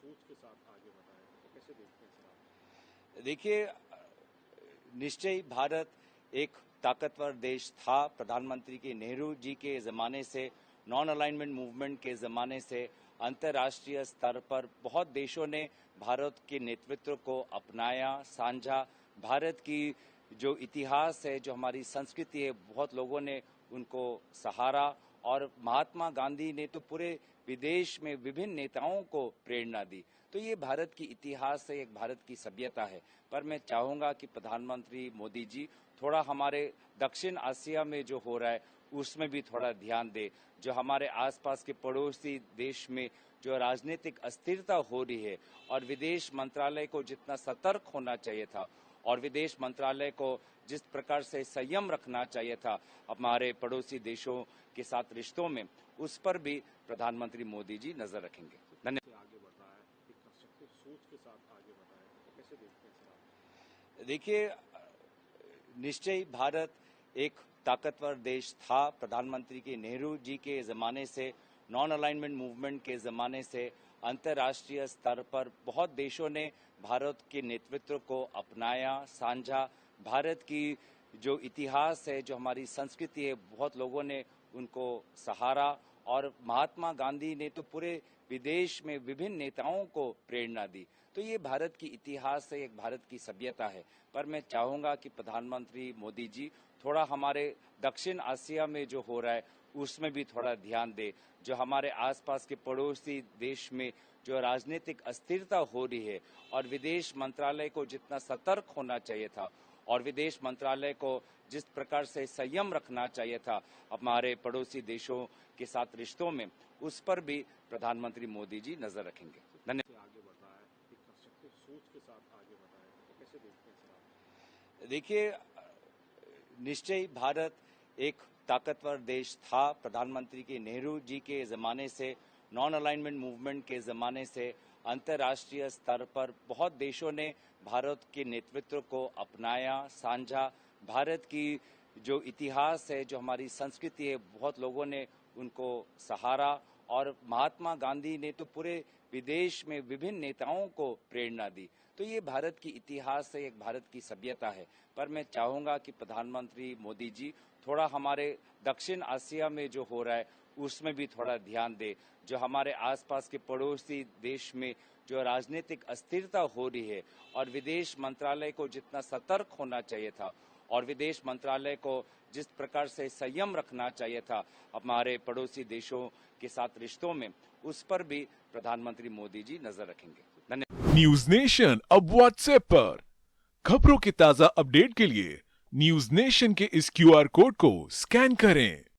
सोच के साथ आगे बढ़ा है, तो कैसे देखते हैं सर आप? देखिए, निश्चय ही भारत एक ताकतवर देश था। प्रधानमंत्री के नेहरू जी के ज़माने से, नॉन अलाइनमेंट मूवमेंट के ज़माने से अंतर्राष्ट्रीय स्तर पर बहुत देशों ने भारत के नेतृत्व को अपनाया, साझा। भारत की जो इतिहास है, जो हमारी संस्कृति है, बहुत लोगों ने उनको सहारा। और महात्मा गांधी ने तो पूरे विदेश में विभिन्न नेताओं को प्रेरणा दी। तो ये भारत की इतिहास है, एक भारत की सभ्यता है। पर मैं चाहूँगा कि प्रधानमंत्री मोदी जी थोड़ा हमारे दक्षिण एशिया में जो हो रहा है उसमें भी थोड़ा ध्यान दे। जो हमारे आसपास के पड़ोसी देश में जो राजनीतिक अस्थिरता हो रही है, और विदेश मंत्रालय को जितना सतर्क होना चाहिए था और विदेश मंत्रालय को जिस प्रकार से संयम रखना चाहिए था हमारे पड़ोसी देशों के साथ रिश्तों में, उस पर भी प्रधानमंत्री मोदी जी नजर रखेंगे। धन्यवाद। आगे बढ़ रहा है, एक कंस्ट्रक्टिव सोच के साथ आगे बढ़ रहा है, तो कैसे देखते हैं सर आप? देखिए, निश्चय ही भारत एक ताकतवर देश था। प्रधानमंत्री के नेहरू जी के ज़माने से, नॉन अलाइनमेंट मूवमेंट के ज़माने से अंतर्राष्ट्रीय स्तर पर बहुत देशों ने भारत के नेतृत्व को अपनाया, साझा। भारत की जो इतिहास है, जो हमारी संस्कृति है, बहुत लोगों ने उनको सहारा। और महात्मा गांधी ने तो पूरे विदेश में विभिन्न नेताओं को प्रेरणा दी। तो ये भारत की इतिहास है, एक भारत की सभ्यता है। पर मैं चाहूँगा कि प्रधानमंत्री मोदी जी थोड़ा हमारे दक्षिण एशिया में जो हो रहा है उसमें भी थोड़ा ध्यान दे। जो हमारे आसपास के पड़ोसी देश में जो राजनीतिक अस्थिरता हो रही है, और विदेश मंत्रालय को जितना सतर्क होना चाहिए था और विदेश मंत्रालय को जिस प्रकार से संयम रखना चाहिए था हमारे पड़ोसी देशों के साथ रिश्तों में, उस पर भी प्रधानमंत्री मोदी जी नजर रखेंगे। धन्यवाद। आगे बढ़ रहा है, एक कंस्ट्रक्टिव सोच के साथ आगे बढ़ रहा है, तो कैसे देखते हैं सर आप? देखिए, निश्चय ही भारत एक ताकतवर देश था। प्रधानमंत्री के नेहरू जी के ज़माने से, नॉन अलाइनमेंट मूवमेंट के ज़माने से अंतर्राष्ट्रीय स्तर पर बहुत देशों ने भारत के नेतृत्व को अपनाया, साझा। भारत की जो इतिहास है, जो हमारी संस्कृति है, बहुत लोगों ने उनको सहारा। और महात्मा गांधी ने तो पूरे विदेश में विभिन्न नेताओं को प्रेरणा दी। तो ये भारत की इतिहास है, एक भारत की सभ्यता है। पर मैं चाहूँगा कि प्रधानमंत्री मोदी जी थोड़ा हमारे दक्षिण एशिया में जो हो रहा है उसमें भी थोड़ा ध्यान दे। जो हमारे आसपास के पड़ोसी देश में जो राजनीतिक अस्थिरता हो रही है, और विदेश मंत्रालय को जितना सतर्क होना चाहिए था और विदेश मंत्रालय को जिस प्रकार से संयम रखना चाहिए था हमारे पड़ोसी देशों के साथ रिश्तों में, उस पर भी प्रधानमंत्री मोदी जी नजर रखेंगे। धन्यवाद। न्यूज नेशन अब व्हाट्सएप पर खबरों के ताजा अपडेट के लिए न्यूज नेशन के इस क्यूआर कोड को स्कैन करें।